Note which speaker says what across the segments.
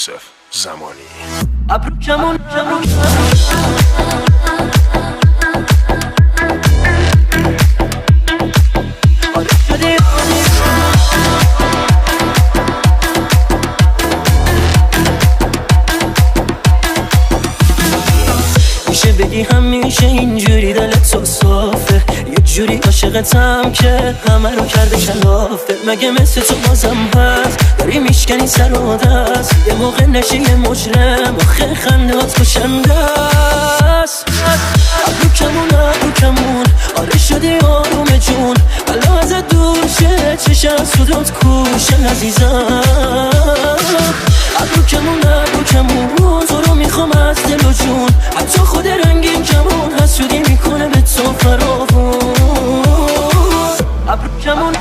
Speaker 1: یوسف زمانی.
Speaker 2: میشه بگی همیشه اینجوری دلت تو صافه، یه جوری عاشقتم که همه رو کرده کلافه. مگه مثل تو بازم هست داری میشکنی سر و دست، یه موقع نشی یه مجرم آخه خنده هات کشنده است. ابرو کمون آره شدی آروم جون، بلا ازت دور شه چشم سودات کوشن عزیزم. ابرو کمون تو رو میخوام از دل و جون، حتی خود رنگین کمون حسودی میکنه به تو فراوون. ابرو کمون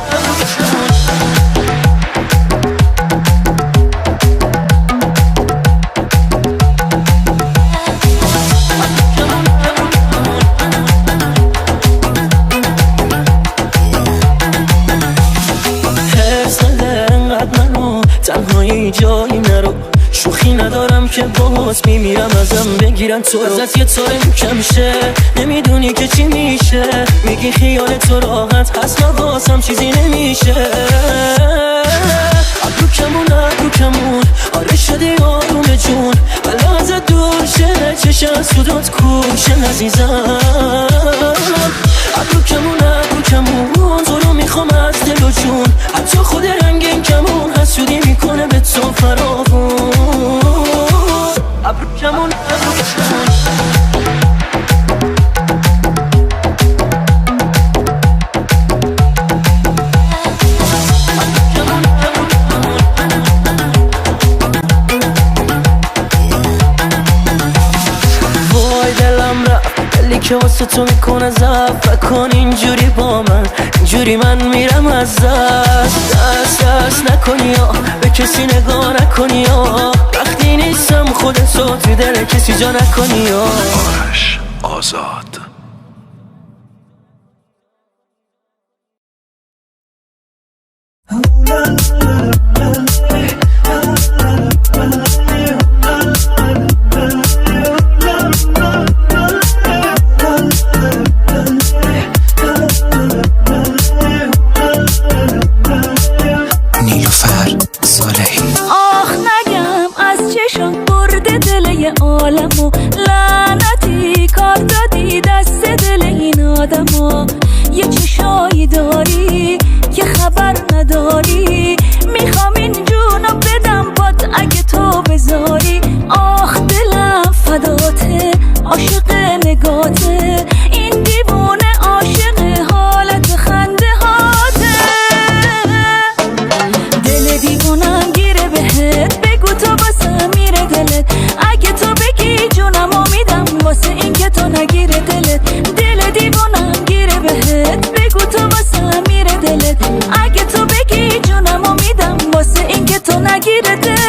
Speaker 2: تنهایی جایی نرو، شوخی ندارم که باز میمیرم ازم بگیرن تو رو. ازت یه طوره کم شه نمیدونی که چی میشه، میگی خیال تو راحت هست واسم چیزی نمیشه. ابرو کمون آره شدی آروم جون، بلا ازت دور شه چشم سودات کوشن عزیزم. ابرو کمون تو رو میخوام از دل و جون، حتی خود رنگین کمون حسودی میکنه به تو فراوون. ابرو کمون وای دلم رفت دلی که واسه تو میکنه ضعف، کن اینجوری با من اینجوری من میرم از دست نکنی یا به کسی نگاه نکنی یا وقتی نیستم خودتو تو دل کسی جا نکنی یا.
Speaker 1: آرش آزاد.
Speaker 3: نیلوفر صالحی.
Speaker 4: آخ نگم از چشم برده دل یه عالمو، لعنتی کار دادی دست دل این آدمو. یه چشایی داری که خبر نداری، میخوام این جونو بدم باد اگه تو بذاری. آخ دلم فداته عاشق نگاته، این دیوونه عاشق حالت خنده هاته. دل دیوونم گیره بهت، بگو تو واسه میره دلت، اگه تو بگی جونمو میدم واسه این که تو نگیره دلت. دل دیوونم گیره بهت، بگو تو واسه میره دلت، اگه تو بگی جونمو میدم واسه این که تو نگیره دلت.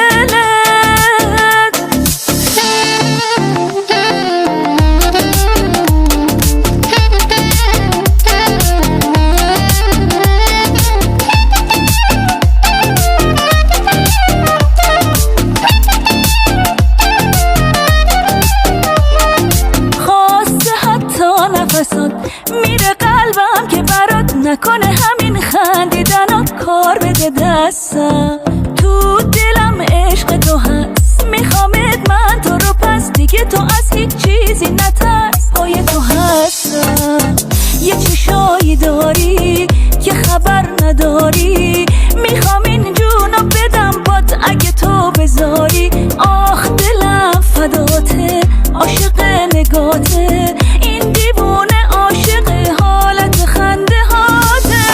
Speaker 4: میره قلبم که برات نکنه همین خندیدنات کار بده دستم. تو دلم عشق تو هست، میخوامت من تو رو پس دیگه تو از هیچ چیزی نترس، پای تو هستم. یه چشایی داری که خبر نداری، میخوام این جونو بدم باد اگه تو بذاری. آخ دلم فداته عاشق نگاته، این دیوونه عاشق حالت خنده هاته.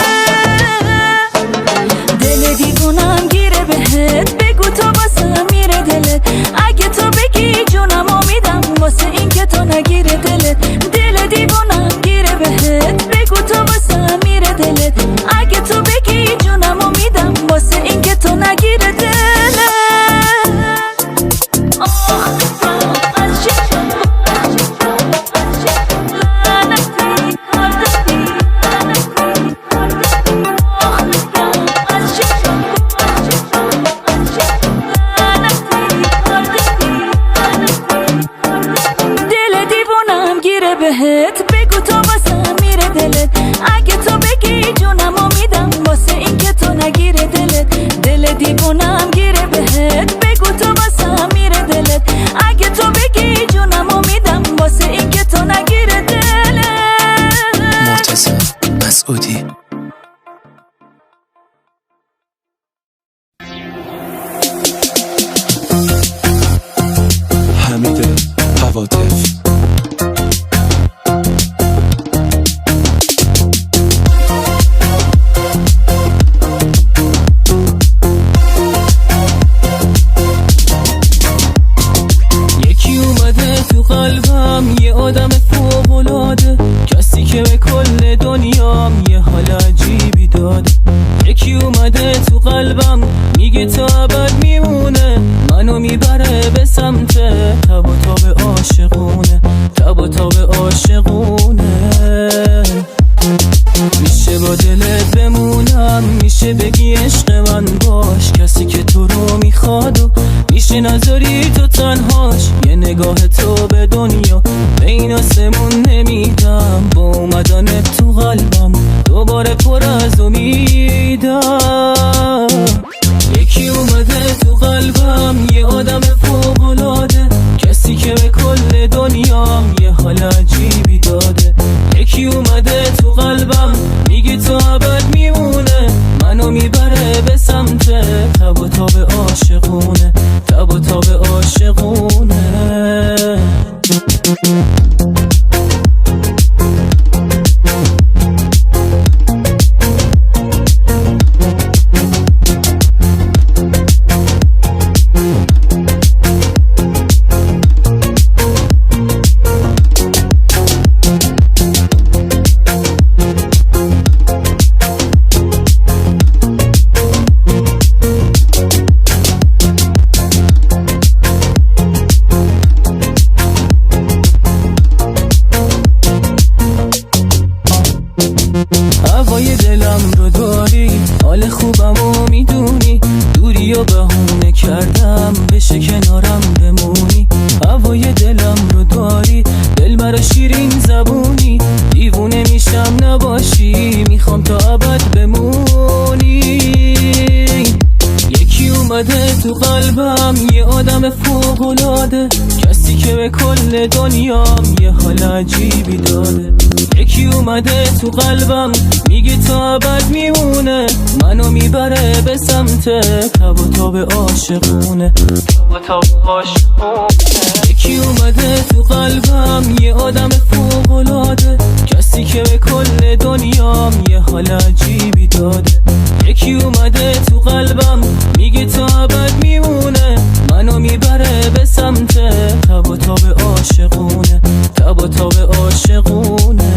Speaker 4: دل دیوونم گیره بهت، بگو تو واسه میره دلت، اگه تو بگی جونمو میدم واسه این که تو نگیره دلت. دل دیوونم گیره بهت، بگو تو واسه میره دلت، اگه تو بگی جونمو میدم واسه این که تو نگیره دلت. بهت بگو تو واسه میره دلت اگه تو بگی جونمو میدم واسه این که تو نگیره دلت دل دیوونم گیره بهت بگو تو واسه میره دلت اگه تو بگی جونمو میدم واسه این که تو نگیره دلت
Speaker 2: مرتضی مسعودی حمید هواتف یکی اومده تو قلبم یه آدم فوق‌العاده کسی که به کل دنیام یه حال عجیبی داده یکی اومده تو قلبم میگه تا ابد میمونه منو میبره به سمت تب و تاب عاشقونه تب و تاب عاشقونه میشه با دلت بمونم میشه بگی عشق من باش کسی که تو رو میخواد و میشه نذاری تو تنهاش یه نگاه تو به دنیا به این آسمون نمیدم با اومدن تو قلبم دوباره پر از امیدم یکی اومده تو قلبم یه آدم فوق‌العاده کسی که به کل دنیام یه حال عجیبی داده یکی اومده تو قلبم میگه تا ابد میمونه منو میبره به سمت تب و تاب عاشقونه تب و تاب عاشقونه هوای دلم رو داری حال خوبمو میدونی دوری و بهونه کردم بشه کنارم بمونی هوای دلم رو داری دل مرا شیرین زبونی دیوونه میشم نباشی میخوام تا ابد بمونی یکی اومده تو قلبم یه آدم فوق‌العاده کسی که به کل دنیام یه حال عجیبی داده یکی اومده تو قلبم میگه تا ابد میمونه منو میبره به سمت تب و تاب عاشقونه تب و تاب عاشقونه یکی اومده تو قلبم یه آدم فوق‌العاده کسی که به کل دنیام یه حال عجیبی داده یکی اومده تو قلبم میگه تا ابد میمونه منو میبره به سمت تب و تاب عاشقونه تب و تاب عاشقونه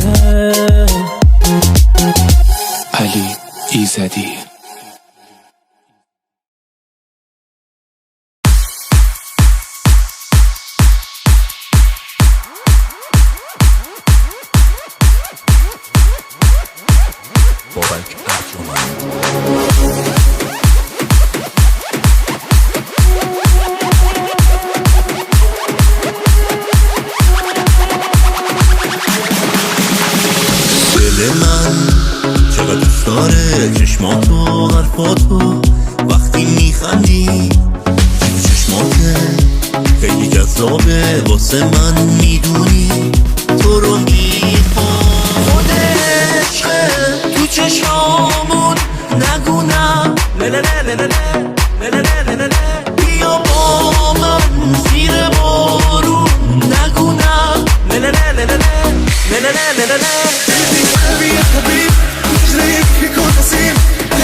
Speaker 2: علی ایزدی
Speaker 1: بابک ارجمند
Speaker 3: دل من چقدر دوست داره چشماتو حرفاتو وقتی میخندی چشماته خیلی جذابه واسه من میدونی تو رو میخوام خود عشقه تو چشمامون نگونم بیا با من زیر بارون نگونم قلبي يا حبيب مش لاقيك يكون حسين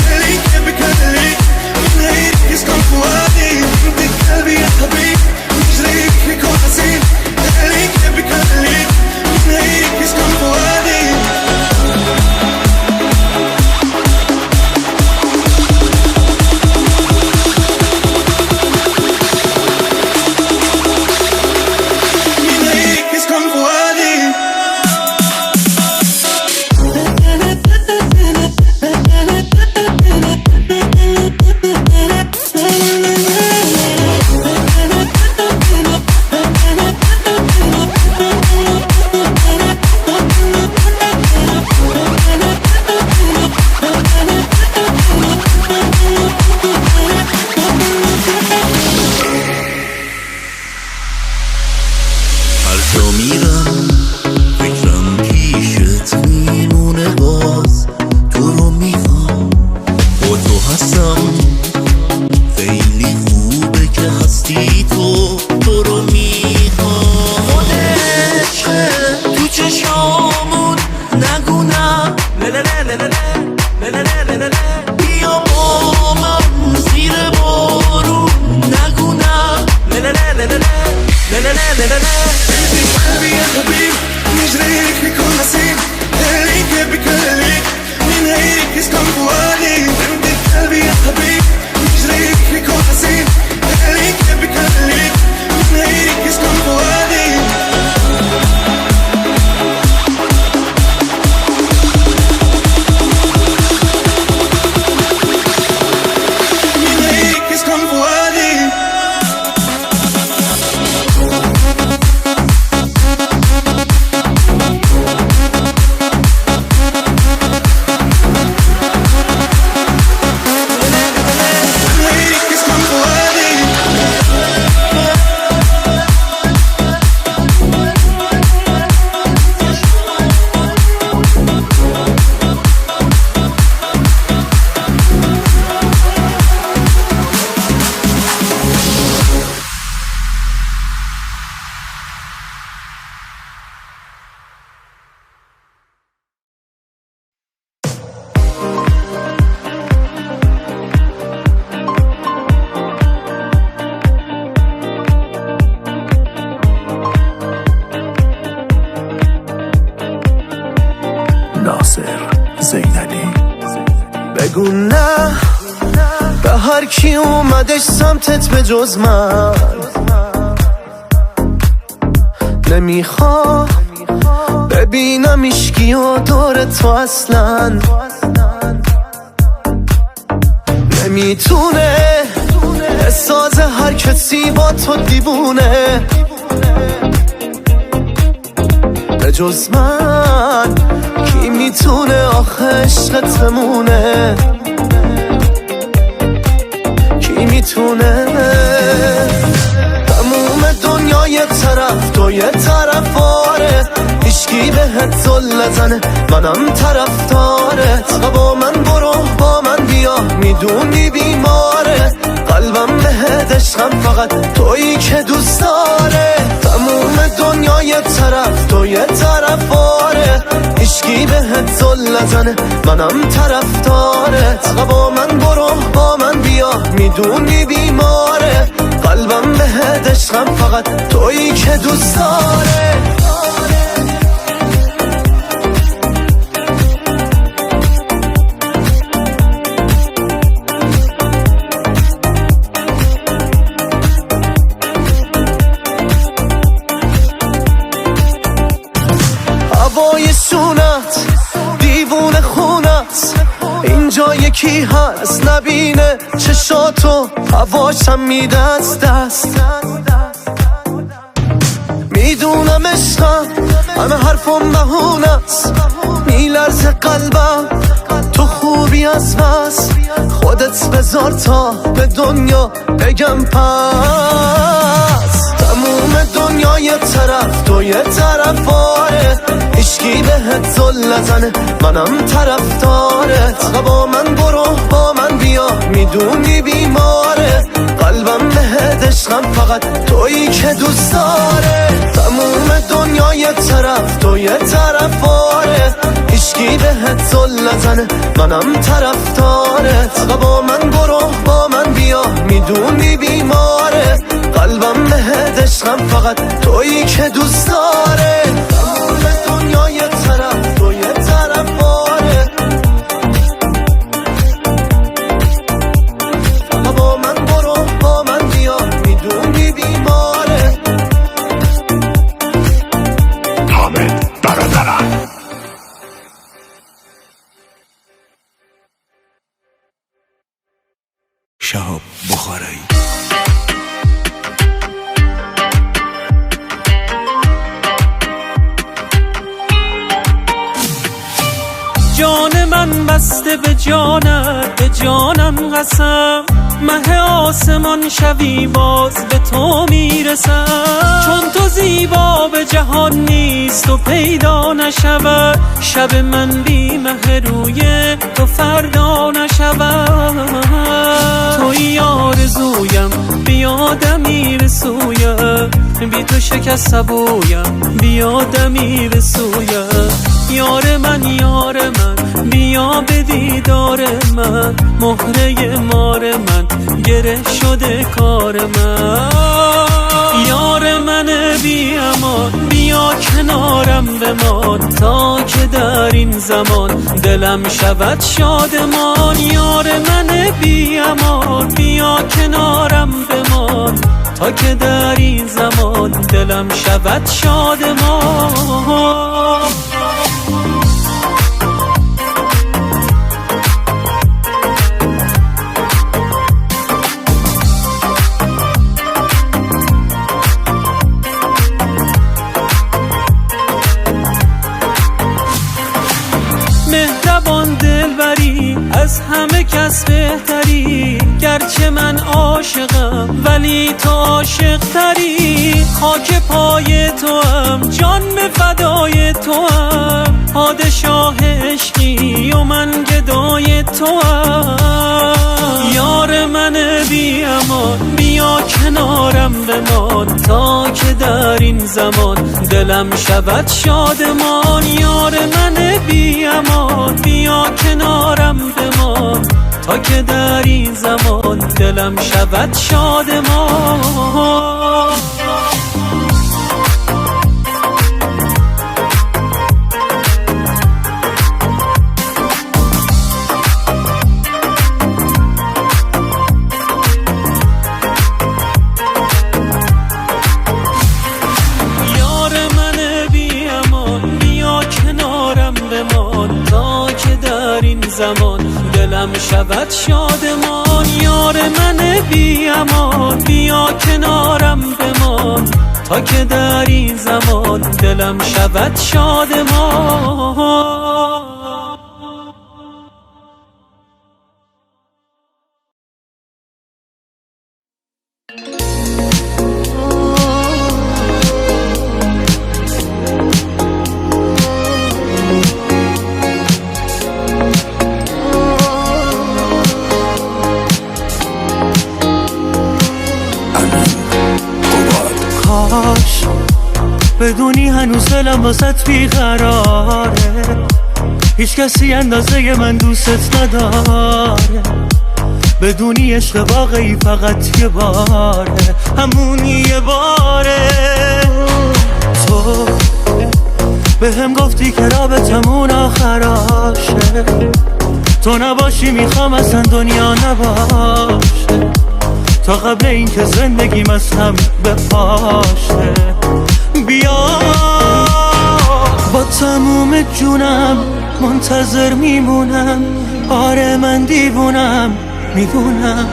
Speaker 3: خليك بكليك مش لاقيك يسكن فؤادي قلبي يا حبيب مش لاقيك يكون حسين خليك بكليك مش لاقيك يسكن فؤادي مش لاقيك يسكن فؤادي ناصر زینلی. بگو نه به هر کی اومدش سمتت به جز من، نمیخوام ببینم ایشکی و دور تو اصلا. نمیتونه بسازه هر کسی با تو دیوونه به جز من. کی میتونه آخه عشقت بمونه؟ کی میتونه؟ تموم دنیا یه طرف تو یه طرف آره، هیچکی بهت زل نزنه منم طرفدارت. با من برو با من بیا میدونی بیماره، قلبم بهت عشقم فقط تویی که دوست داره. تموم دنیا یه طرف تو یه طرف آره، هیچکی بهت زل نزنه منم طرفدارت. با من برو با من بیا میدونی بیماره، قلبم بهت عشقم فقط تویی که دوست داره. هوای شونت دیوونه خونت، اینجا یکی هست نبینه چشاتو، هواشم میده از دست. میدونم عشقم همه حرفم بهونست، میلرزه قلبم تو خوبی از بس. خودت بذار تا به دنیا بگم پس. تموم دنیا یه طرف تو یه طرف آره، هیچکی بهت زل نزنه منم طرفدارت. با من برو با من بیا میدونی بیماره، قلبم بهت عشقم فقط تویی که دوست داره. تموم دنیا یه طرف تو یه طرف آره، هیچکی بهت زل نزنه منم طرفدارت. با من برو با من بیا میدونی بیماره، قلبم بهت عشقم فقط تویی که دوست داره. تموم دنیا یه طرف تو یه طرف آره، با من برو با من بیا میدونی بیماره.
Speaker 1: حامد برادران. شهاب بخاری.
Speaker 2: جان من بسته به جانت، به جانم قسم، مه آسمان شبی باز به تو میرسم. چون تو زیبا به جهان نیست و پیدا نشود، شب من بی مه روی تو فردا نشود. توی آرزویم بیادمی رسویم، بی تو شکست سبویم بیادمی رسویم. یار من یار من بیا به دیدار من، مهره مار من گره شده کار من. یار من بی امان بیا کنارم بمان، تا که در این زمان دلم شود شادمان. یار من بی امان بیا کنارم بمان، تا که در این زمان دلم شود شادمان. مهربان دلبری از همه کس بهتری، گرچه من عاشقم ولی تو عاشق تری. خاک پای تو هم جان به فدای تو هم، پادشاه عشقی و من گدای تو هم. یار من بی امان بیا کنارم بمان، تا که در این زمان دلم شود شادمان. یار من بی امان بیا کنارم بمان، تا که در این زمان دلم شود شادمان. زمان دلم شود شادمان. یار من بی امان بیا کنارم بمان تا که در این زمان دلم شود شادمان.
Speaker 3: کاش بدونی هنوز دلم واسط بیقراره، هیچ کسی اندازه من دوست نداره. بدونی عشق واقعی فقط یه باره، همون یه باره. تو به هم گفتی که رابطمون آخراشه، تو نباشی میخوام اصلا دنیا نباشه، تا قبل این که زندگیم از هم بپاشه. بیا با تموم جونم منتظر میمونم، آره من دیوونم میدونم.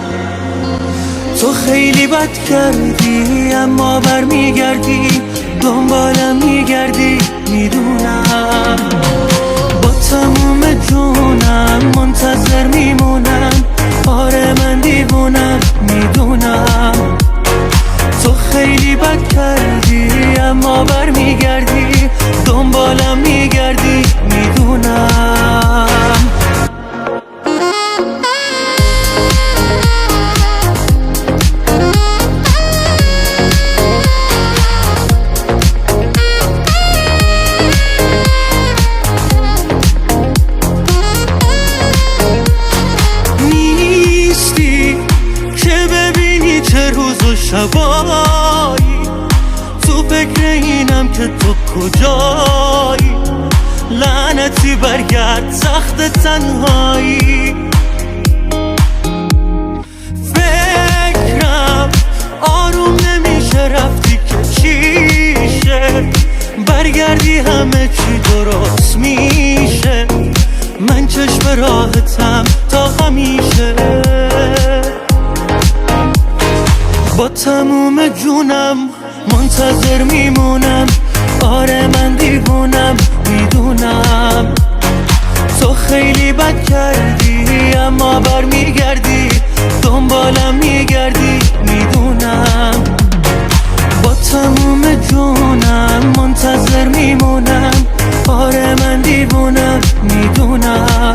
Speaker 3: تو خیلی بد کردی اما برمیگردی، دنبالم میگردی میدونم. با تموم جونم منتظر میمونم، آره من دیوونم میدونم. تو خیلی بد کردی اما برمیگردی، دنبالم میگردی میدونم. شبایی تو فکر اینم که تو کجایی، لعنتی برگرد سخت تنهایی. فکرم آروم نمیشه، رفتی که چیشه، برگردی همه چی درست میشه. من چشم راحتم تا همیشه، با تموم جونم منتظر میمونم، آره من دیوونم میدونم. تو خیلی بد کردی اما برمیگردی، دنبالم میگردی میدونم. با تموم جونم منتظر میمونم، آره من دیوونم میدونم.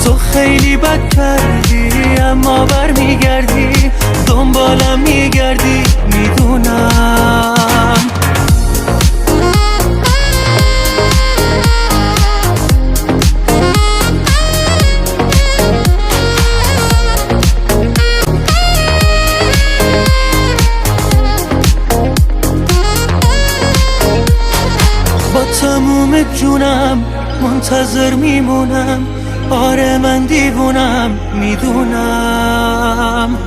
Speaker 3: تو خیلی بد کردی اما برمیگردی، دنبالم میگردی میدونم. با تموم جونم منتظر میمونم، آره من دیوونم میدونم.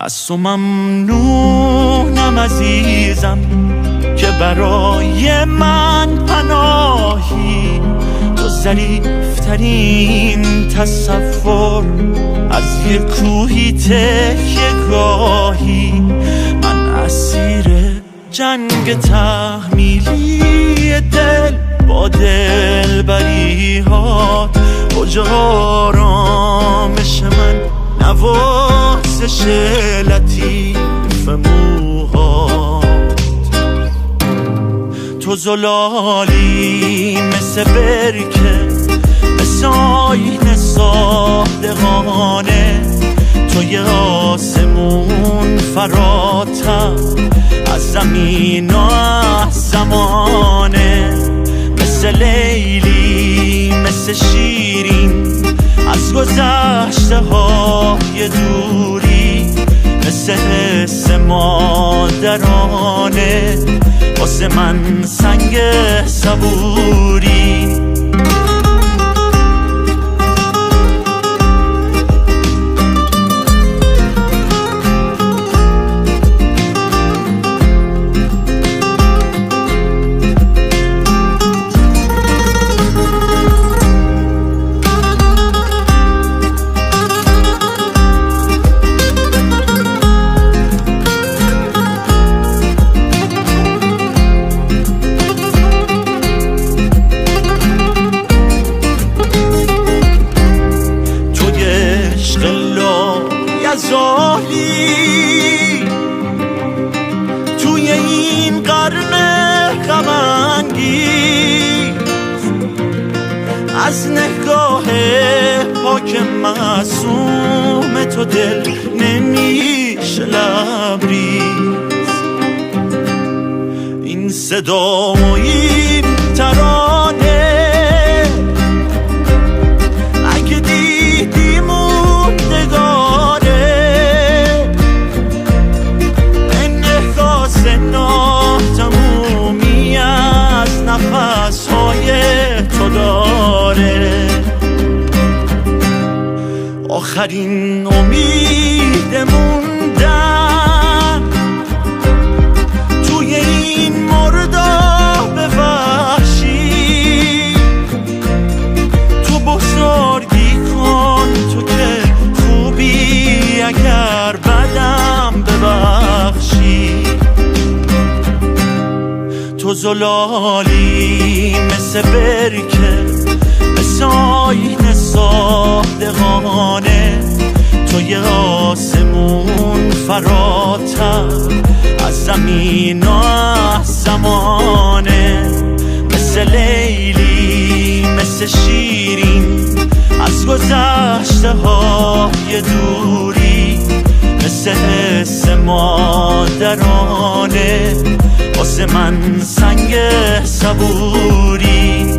Speaker 3: از تو ممنونم عزیزم که برای من پناهی، تو ظریفترین تصور از یک کوهی تکیه گاهی. من اسیر جنگ تحمیلی دل با دلبری‌هات، کجا آرامش من، نوازش لطیف موهات. تو زلالی مثل برکه، مثل آینه صادقانه، تو یه آسمون فراتر از زمین و از زمانه. مثل لیلی مثل شیرین از گذشته های دوری، مثل حس مادرانه واسه من سنگ صبوری.
Speaker 5: نگاه پاک معصوم تو دل نمیشه لبریز. این صدا و این ترانه اگه دیدی موندگاره، انعکاس ناتمومی از نفس‌های تو داره. آخرین امید موندن توی این مرداب وحشی، تو بزرگی کن تو که خوبی اگر بدم ببخشی. تو زلالی مثل برکه مثل آینه صادقانه، توی آسمون فراتر از زمین و از زمانه. مثل لیلی مثل شیرین از گذشته های دوری، مثل حس مادرانه واسه من سنگ صبوری.